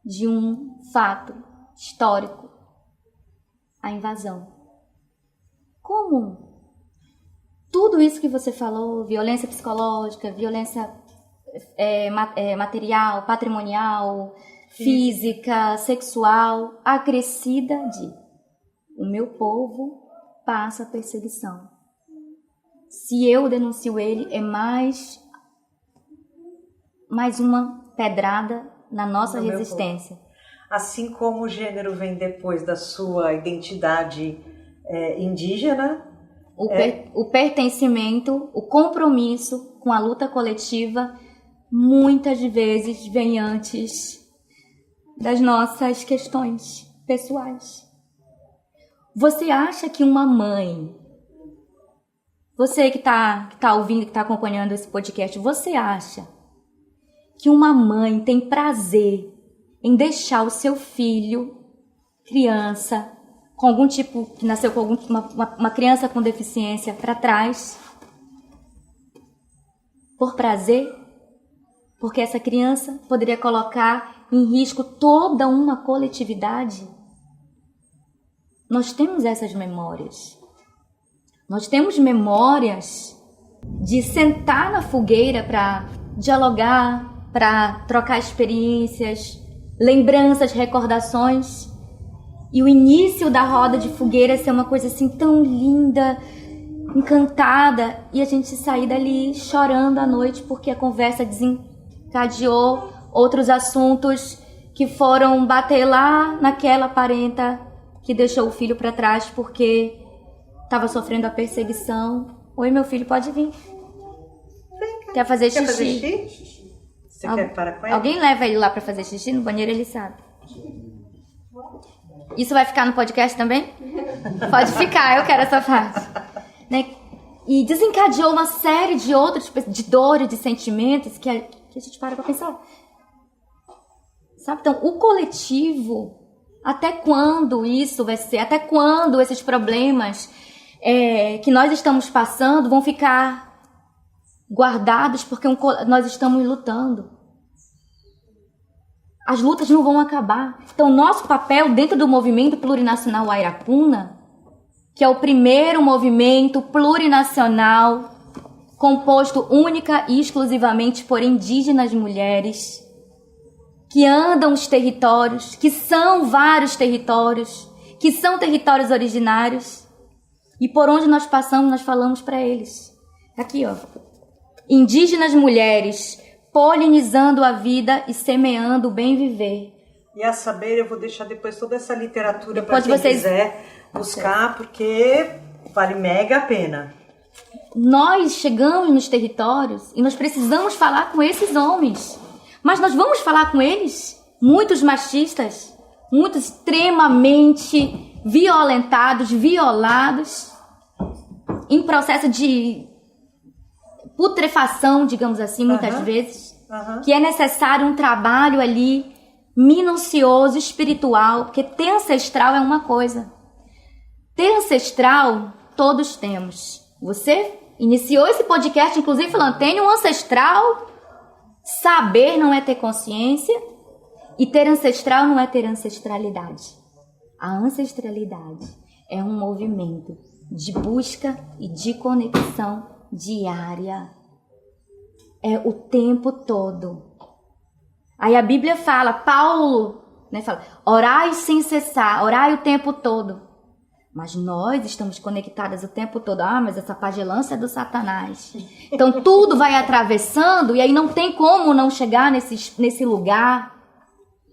de um fato histórico, a invasão. Como tudo isso que você falou, violência psicológica, violência material, patrimonial, física, sexual, acrescida de o meu povo passa perseguição. Se eu denuncio ele, é mais uma pedrada na nossa resistência. Assim como o gênero vem depois da sua identidade indígena. O pertencimento, o compromisso com a luta coletiva, muitas vezes vem antes das nossas questões pessoais. Você acha que uma mãe, você que está ouvindo, que está acompanhando esse podcast, você acha que uma mãe tem prazer em deixar o seu filho, criança, com algum tipo, que nasceu com uma criança com deficiência, para trás? Por prazer? Porque essa criança poderia colocar em risco toda uma coletividade? Nós temos essas memórias. Nós temos memórias de sentar na fogueira para dialogar, para trocar experiências, lembranças, recordações. E o início da roda de fogueira ser uma coisa assim tão linda, encantada, e a gente sair dali chorando à noite porque a conversa desencadeou outros assuntos que foram bater lá naquela parenta que deixou o filho para trás porque estava sofrendo a perseguição. Oi, meu filho, pode vir. Quer fazer xixi? Quer fazer xixi? Você quer parar com ele? Alguém leva ele lá para fazer xixi no banheiro, ele sabe. Isso vai ficar no podcast também? Pode ficar, eu quero essa parte. Né? E desencadeou uma série de outros, de dores, de sentimentos que a gente para pensar. Sabe? Então, o coletivo, até quando isso vai ser? Até quando esses problemas que nós estamos passando vão ficar guardados porque nós estamos lutando? As lutas não vão acabar. Então, nosso papel dentro do movimento plurinacional Airapuna, que é o primeiro movimento plurinacional composto única e exclusivamente por indígenas mulheres, que andam os territórios, que são vários territórios, que são territórios originários, e por onde nós passamos, nós falamos para eles. Aqui, ó. Indígenas mulheres polinizando a vida e semeando o bem viver. E a saber, eu vou deixar depois toda essa literatura para quem quiser buscar, porque vale mega a pena. Nós chegamos nos territórios e nós precisamos falar com esses homens. Mas nós vamos falar com eles, muitos machistas, muitos extremamente violentados, violados, em processo de putrefação, digamos assim, muitas vezes, que é necessário um trabalho ali minucioso, espiritual, porque ter ancestral é uma coisa. Ter ancestral, todos temos. Você iniciou esse podcast, inclusive, falando, tenho um ancestral. Saber não é ter consciência, e ter ancestral não é ter ancestralidade. A ancestralidade é um movimento de busca e de conexão diária. É o tempo todo. Aí a Bíblia fala, Paulo, né, fala, orai sem cessar, orai o tempo todo. Mas nós estamos conectadas o tempo todo. Ah, mas essa pagelância é do Satanás. Então tudo vai atravessando e aí não tem como não chegar nesse lugar.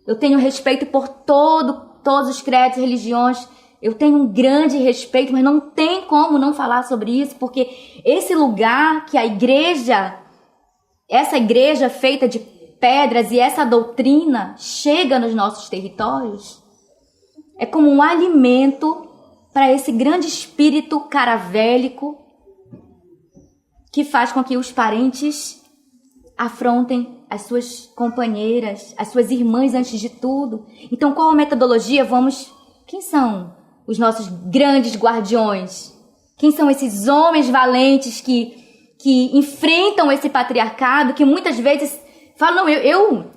Eu tenho respeito por todos os credos e religiões. Eu tenho um grande respeito, mas não tem como não falar sobre isso, porque esse lugar que a igreja, essa igreja feita de pedras e essa doutrina chega nos nossos territórios, é como um alimento para esse grande espírito caravélico que faz com que os parentes afrontem as suas companheiras, as suas irmãs antes de tudo. Então, qual a metodologia? Quem são os nossos grandes guardiões? Quem são esses homens valentes que enfrentam esse patriarcado, que muitas vezes falam, não, eu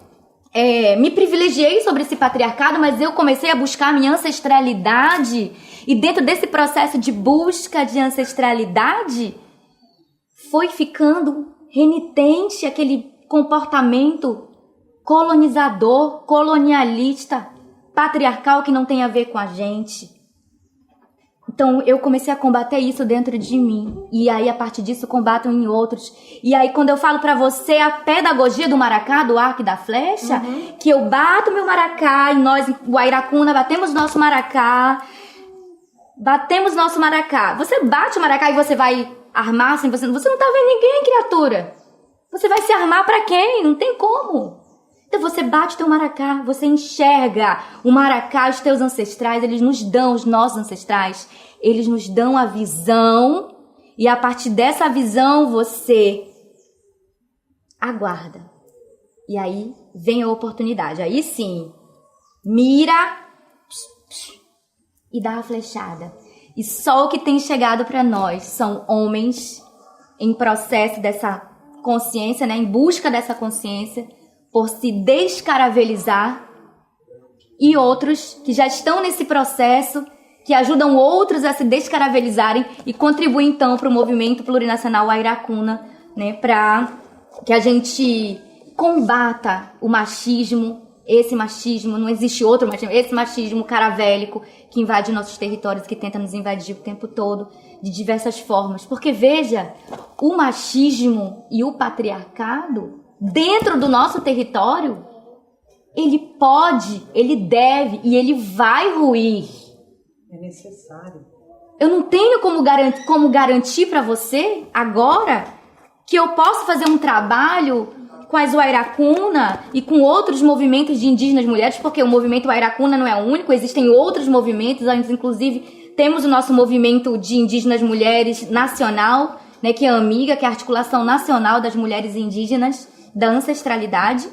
me privilegiei sobre esse patriarcado, mas eu comecei a buscar a minha ancestralidade, e dentro desse processo de busca de ancestralidade, foi ficando renitente aquele comportamento colonizador, colonialista, patriarcal que não tem a ver com a gente. Então eu comecei a combater isso dentro de mim, e aí a partir disso combato em outros. E aí quando eu falo pra você a pedagogia do maracá, do arco e da flecha, que eu bato meu maracá, e nós, o Airacuna, batemos nosso maracá, você bate o maracá e você vai armar assim, você não tá vendo ninguém, criatura. Você vai se armar pra quem? Não tem como. Então você bate teu maracá, você enxerga o maracá, os teus ancestrais, eles nos dão, os nossos ancestrais, eles nos dão a visão, e a partir dessa visão você aguarda. E aí vem a oportunidade, aí sim, mira e dá a flechada. E só o que tem chegado para nós são homens em processo dessa consciência, né, em busca dessa consciência, por se descaravelizar, e outros que já estão nesse processo, que ajudam outros a se descaravelizarem e contribuem então para o movimento plurinacional Airacuna, né, para que a gente combata o machismo, esse machismo, não existe outro machismo, esse machismo caravélico que invade nossos territórios, que tenta nos invadir o tempo todo, de diversas formas. Porque veja, o machismo e o patriarcado dentro do nosso território, ele pode, ele deve e ele vai ruir. É necessário. Eu não tenho como garantir para você agora que eu posso fazer um trabalho com as Wairacuna e com outros movimentos de indígenas mulheres, porque o movimento Wairacuna não é o único, existem outros movimentos, inclusive temos o nosso movimento de indígenas mulheres nacional, né, que é a AMIGA, que é a Articulação Nacional das Mulheres Indígenas da Ancestralidade,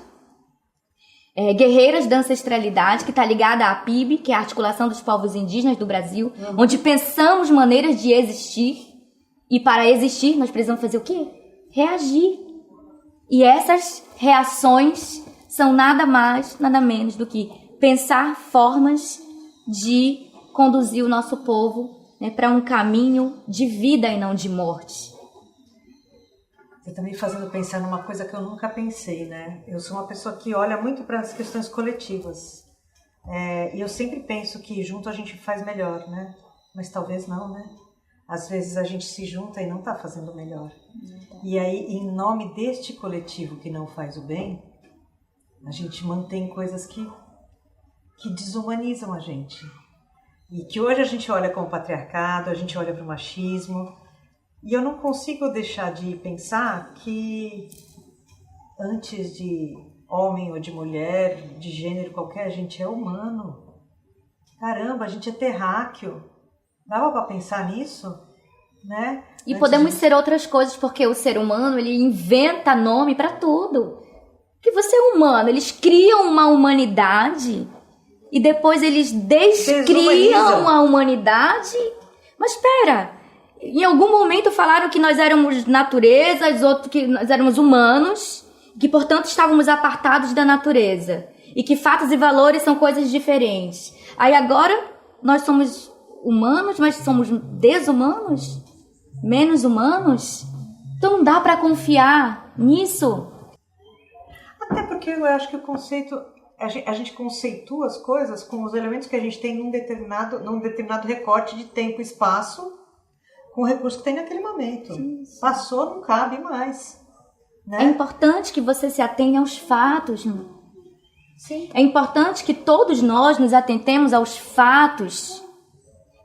Guerreiras da Ancestralidade, que está ligada à PIB, que é a Articulação dos Povos Indígenas do Brasil, onde pensamos maneiras de existir, e para existir nós precisamos fazer o quê? Reagir. E essas reações são nada mais, nada menos do que pensar formas de conduzir o nosso povo, né, para um caminho de vida e não de morte. Você está me fazendo pensar numa coisa que eu nunca pensei, né? Eu sou uma pessoa que olha muito para as questões coletivas. E eu sempre penso que junto a gente faz melhor, né? Mas talvez não, né? Às vezes a gente se junta e não está fazendo melhor. E aí, em nome deste coletivo que não faz o bem, a gente mantém coisas que desumanizam a gente. E que hoje a gente olha como patriarcado, a gente olha para o machismo. E eu não consigo deixar de pensar que antes de homem ou de mulher, de gênero qualquer, a gente é humano. Caramba, a gente é terráqueo. Dava para pensar nisso? Né? E podemos ser outras coisas, porque o ser humano, ele inventa nome para tudo. Que você é humano, eles criam uma humanidade e depois eles descriam a humanidade. Mas espera, em algum momento falaram que nós éramos natureza, outros que nós éramos humanos, que portanto estávamos apartados da natureza e que fatos e valores são coisas diferentes. Aí agora nós somos humanos, mas somos desumanos? Menos humanos? Então não dá para confiar nisso. Até porque eu acho que o conceito, a gente conceitua as coisas com os elementos que a gente tem num determinado recorte de tempo e espaço, com o recurso que tem naquele momento. Isso. Passou, não cabe mais. Né? É importante que você se atenha aos fatos. Sim. É importante que todos nós nos atentemos aos fatos.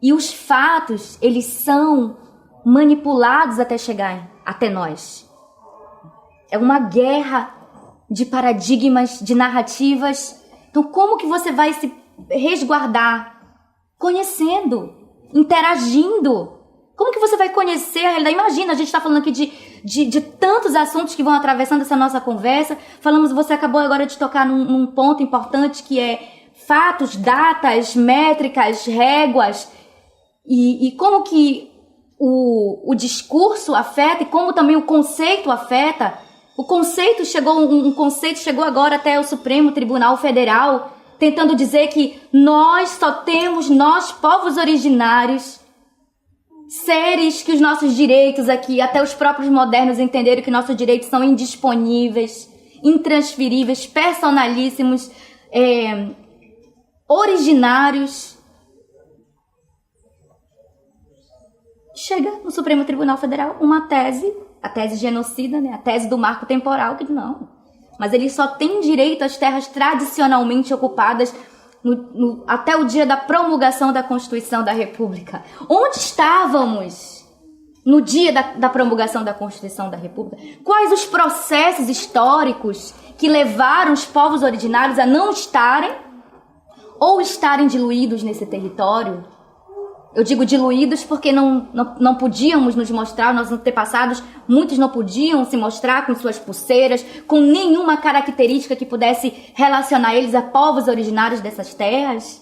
E os fatos, eles são manipulados até chegar até nós. É uma guerra de paradigmas, de narrativas. Então, como que você vai se resguardar? Conhecendo, interagindo. Como que você vai conhecer a realidade? Imagina, a gente está falando aqui de tantos assuntos que vão atravessando essa nossa conversa. Você acabou agora de tocar num ponto importante que é fatos, datas, métricas, réguas. E como que o discurso afeta e como também o conceito afeta. Um conceito chegou agora até o Supremo Tribunal Federal, tentando dizer que nós, povos originários, seres que os nossos direitos aqui, até os próprios modernos entenderam que nossos direitos são indisponíveis, intransferíveis, personalíssimos, originários. Chega no Supremo Tribunal Federal uma tese, a tese genocida, né? A tese do marco temporal, que não. Mas eles só têm direito às terras tradicionalmente ocupadas até o dia da promulgação da Constituição da República. Onde estávamos no dia da promulgação da Constituição da República? Quais os processos históricos que levaram os povos originários a não estarem ou estarem diluídos nesse território? Eu digo diluídos porque não podíamos nos mostrar, nossos antepassados, muitos não podiam se mostrar com suas pulseiras, com nenhuma característica que pudesse relacionar eles a povos originários dessas terras.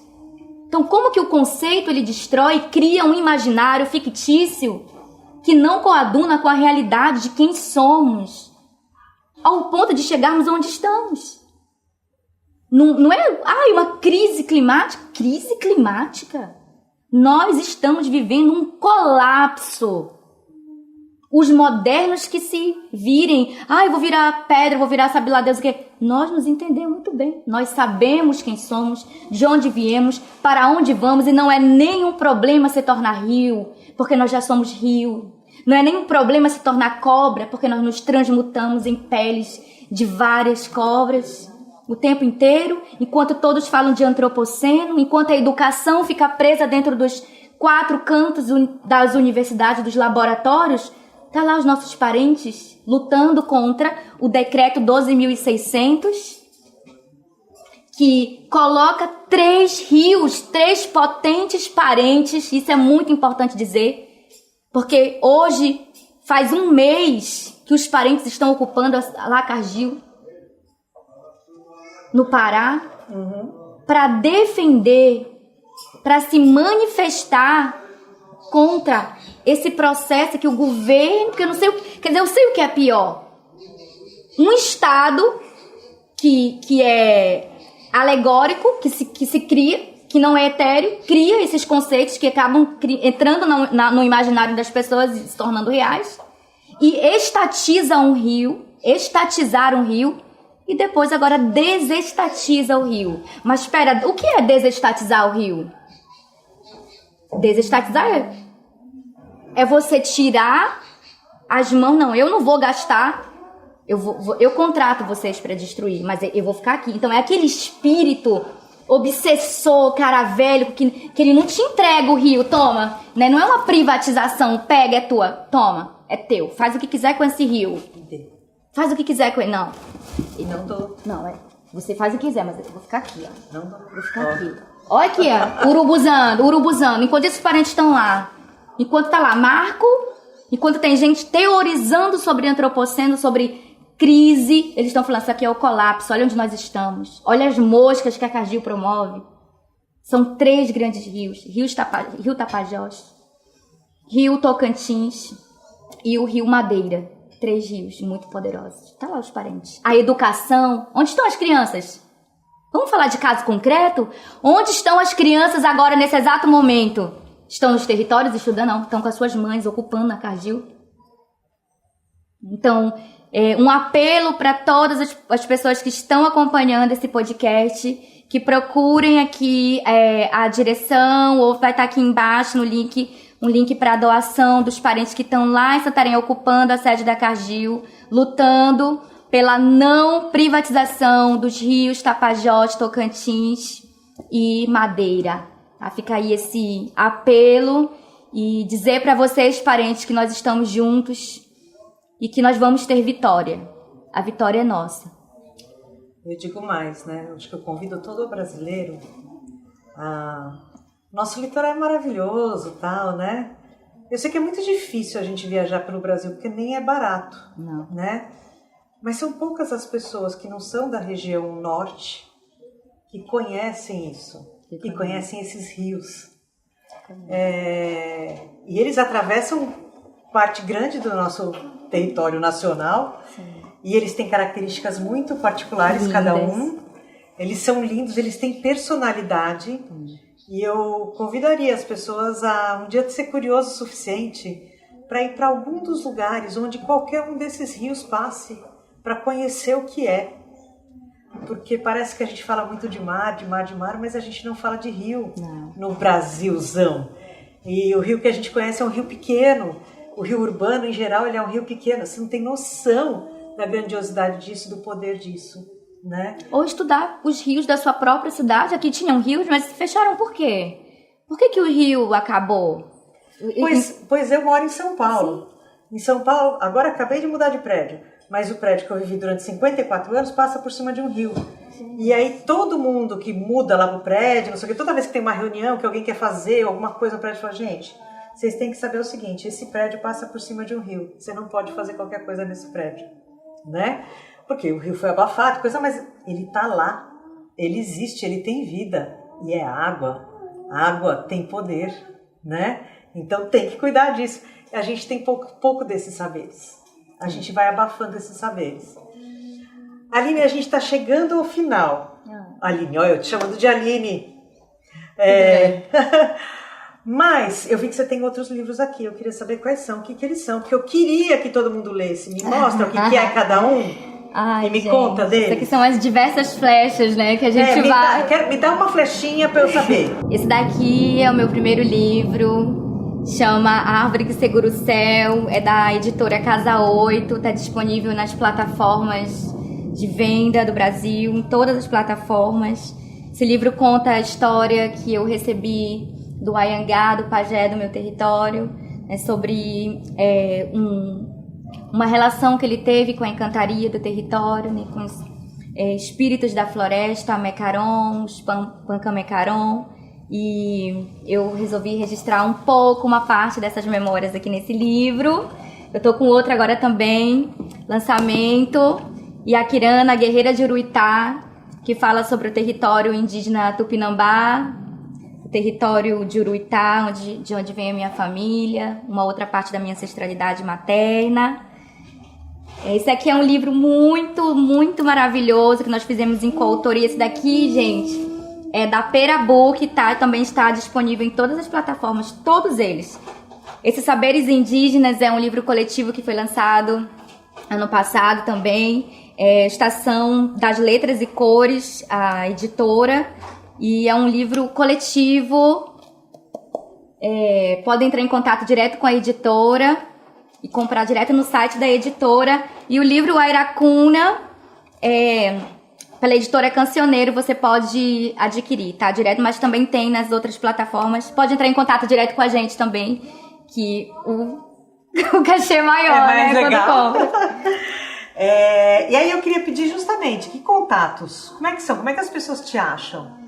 Então, como que o conceito ele destrói, cria um imaginário fictício que não coaduna com a realidade de quem somos, ao ponto de chegarmos onde estamos? Não é uma crise climática? Crise climática? Nós estamos vivendo um colapso. Os modernos que se virem, eu vou virar pedra, vou virar sabe lá Deus o quê. Nós nos entendemos muito bem. Nós sabemos quem somos, de onde viemos, para onde vamos, e não é nenhum problema se tornar rio, porque nós já somos rio. Não é nenhum problema se tornar cobra, porque nós nos transmutamos em peles de várias cobras. O tempo inteiro, enquanto todos falam de antropoceno, enquanto a educação fica presa dentro dos 4 cantos das universidades, dos laboratórios, tá lá os nossos parentes lutando contra o decreto 12.600, que coloca 3 rios, 3 potentes parentes. Isso é muito importante dizer, porque hoje faz um mês que os parentes estão ocupando a Lacargil, no Pará, para defender, para se manifestar contra esse processo que o governo, que eu não sei eu sei o que é pior. Um Estado que é alegórico, que se cria, que não é etéreo, cria esses conceitos que acabam entrando no imaginário das pessoas e se tornando reais, e estatizar um rio, e depois agora desestatiza o rio. Mas espera, o que é desestatizar o rio? Desestatizar é você tirar as mãos. Não, eu não vou gastar, eu contrato vocês para destruir, mas eu vou ficar aqui. Então é aquele espírito obsessor, cara velho, que ele não te entrega o rio, toma, né? Não é uma privatização, pega, é tua, toma, é teu, faz o que quiser com esse rio. Faz o que quiser com ele. Não. Não, você faz o que quiser, mas eu vou ficar aqui, ó. Vou ficar aqui. Olha aqui, ó. Urubuzando. Enquanto esses parentes estão lá. Enquanto tá lá Marco. Enquanto tem gente teorizando sobre antropoceno, sobre crise. Eles estão falando, isso aqui é o colapso. Olha onde nós estamos. Olha as moscas que a Cargill promove. São 3 grandes rios. Rio Tapajós. Rio Tocantins. E o Rio Madeira. 3 rios muito poderosos. Tá lá os parentes. A educação. Onde estão as crianças? Vamos falar de caso concreto? Onde estão as crianças agora, nesse exato momento? Estão nos territórios estudando? Não. Estão com as suas mães ocupando a Cargill. Então, um apelo para todas as pessoas que estão acompanhando esse podcast, que procurem aqui a direção, ou vai estar aqui embaixo no link, um link para a doação dos parentes que estão lá em Santarém ocupando a sede da Cargill, lutando pela não privatização dos rios Tapajós, Tocantins e Madeira. Tá? Fica aí esse apelo e dizer para vocês, parentes, que nós estamos juntos e que nós vamos ter vitória. A vitória é nossa. Eu digo mais, né? Eu acho que eu convido todo brasileiro Nosso litoral é maravilhoso, tal, né? Eu sei que é muito difícil a gente viajar pelo Brasil, porque nem é barato, Não. né? Mas são poucas as pessoas que não são da região norte que conhecem isso, que conhecem esses rios. E eles atravessam parte grande do nosso território nacional. Sim. E eles têm características muito particulares, cada um. Eles são lindos, eles têm personalidade. E eu convidaria as pessoas a um dia ser curioso o suficiente para ir para algum dos lugares onde qualquer um desses rios passe, para conhecer o que é. Porque parece que a gente fala muito de mar, mas a gente não fala de rio no Brasilzão. E o rio que a gente conhece é um rio pequeno. O rio urbano, em geral, ele é um rio pequeno. Você não tem noção da grandiosidade disso, do poder disso, né? Ou estudar os rios da sua própria cidade. Aqui tinham rios, mas fecharam por quê? Por que o rio acabou? Pois eu moro em São Paulo. Sim. Em São Paulo, agora acabei de mudar de prédio, mas o prédio que eu vivi durante 54 anos passa por cima de um rio. Sim. E aí todo mundo que muda lá pro prédio, não sei o que, toda vez que tem uma reunião, que alguém quer fazer alguma coisa no prédio, fala, gente, vocês têm que saber o seguinte, esse prédio passa por cima de um rio. Você não pode fazer qualquer coisa nesse prédio, né? Porque o rio foi abafado, mas ele tá lá, ele existe, ele tem vida, e é água. A água tem poder, né? Então tem que cuidar disso. A gente tem pouco desses saberes. A gente vai abafando esses saberes. Aline, a gente está chegando ao final. Aline, olha, eu te chamando de Aline. Mas eu vi que você tem outros livros aqui. Eu queria saber quais são, o que eles são. Porque eu queria que todo mundo lesse. Me mostra o que é cada um. Ai, e me conta deles. Isso aqui são as diversas flechas, né, que a gente vai... Me dá uma flechinha para eu saber. Esse daqui é o meu primeiro livro, chama A Árvore que Segura o Céu, é da editora Casa 8, tá disponível nas plataformas de venda do Brasil, em todas as plataformas. Esse livro conta a história que eu recebi do Ayangá, do pajé do meu território, sobre uma relação que ele teve com a encantaria do território, né, com os espíritos da floresta, Mecaron, os Pancamecaron, e eu resolvi registrar uma parte dessas memórias aqui nesse livro. Eu tô com outra agora também, lançamento, Yaquirana, Guerreira de Uruitá, que fala sobre o território indígena Tupinambá, o território de Uruitá, de onde vem a minha família, uma outra parte da minha ancestralidade materna. Esse aqui é um livro muito, muito maravilhoso que nós fizemos em coautoria. Esse daqui, gente, é da Perabook, tá? Também está disponível em todas as plataformas, todos eles. Esses Saberes Indígenas é um livro coletivo que foi lançado ano passado também. Estação das Letras e Cores, a editora. E é um livro coletivo. Pode entrar em contato direto com a editora e comprar direto no site da editora. E o livro Airacuna, pela editora Cancioneiro, você pode adquirir, tá? Direto, mas também tem nas outras plataformas. Pode entrar em contato direto com a gente também, que o cachê é maior, mais né? Legal. Quando compra. E aí eu queria pedir justamente, que contatos? Como é que são? Como é que as pessoas te acham?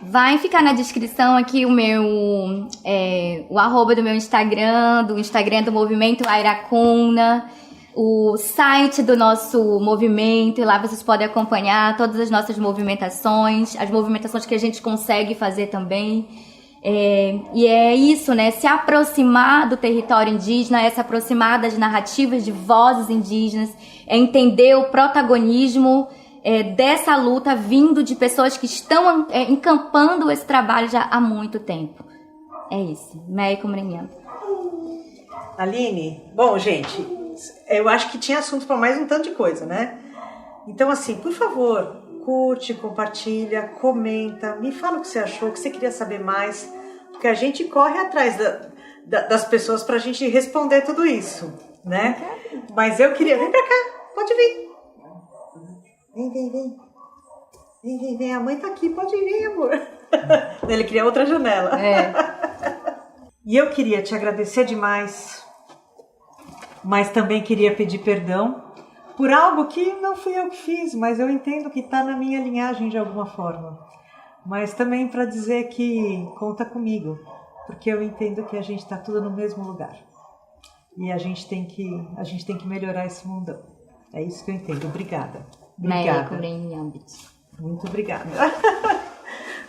Vai ficar na descrição aqui o arroba do meu Instagram, do Instagram do Movimento Airacuna, o site do nosso movimento, e lá vocês podem acompanhar todas as nossas movimentações, as movimentações que a gente consegue fazer também. E é isso, né? Se aproximar do território indígena, é se aproximar das narrativas de vozes indígenas, é entender o protagonismo dessa luta vindo de pessoas que estão encampando esse trabalho já há muito tempo. É isso. Aline, bom, gente, eu acho que tinha assunto para mais um tanto de coisa, né? Então, assim, por favor, curte, compartilha, comenta, me fala o que você achou, o que você queria saber mais, porque a gente corre atrás das pessoas pra gente responder tudo isso, né? Mas eu queria... Vem pra cá, pode vir. Vem, a mãe tá aqui, pode vir, amor. Ele queria outra janela. E eu queria te agradecer demais, mas também queria pedir perdão, por algo que não fui eu que fiz, mas eu entendo que está na minha linhagem de alguma forma. Mas também para dizer que conta comigo, porque eu entendo que a gente está tudo no mesmo lugar. E a gente tem que melhorar esse mundão. É isso que eu entendo. Obrigada. Obrigada. Muito obrigada.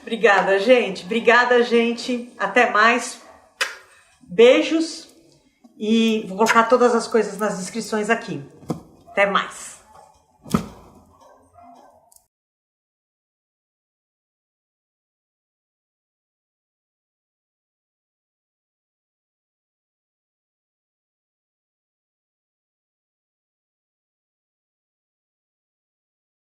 Obrigada, gente. Obrigada, gente. Até mais. Beijos. E vou colocar todas as coisas nas descrições aqui. Até mais.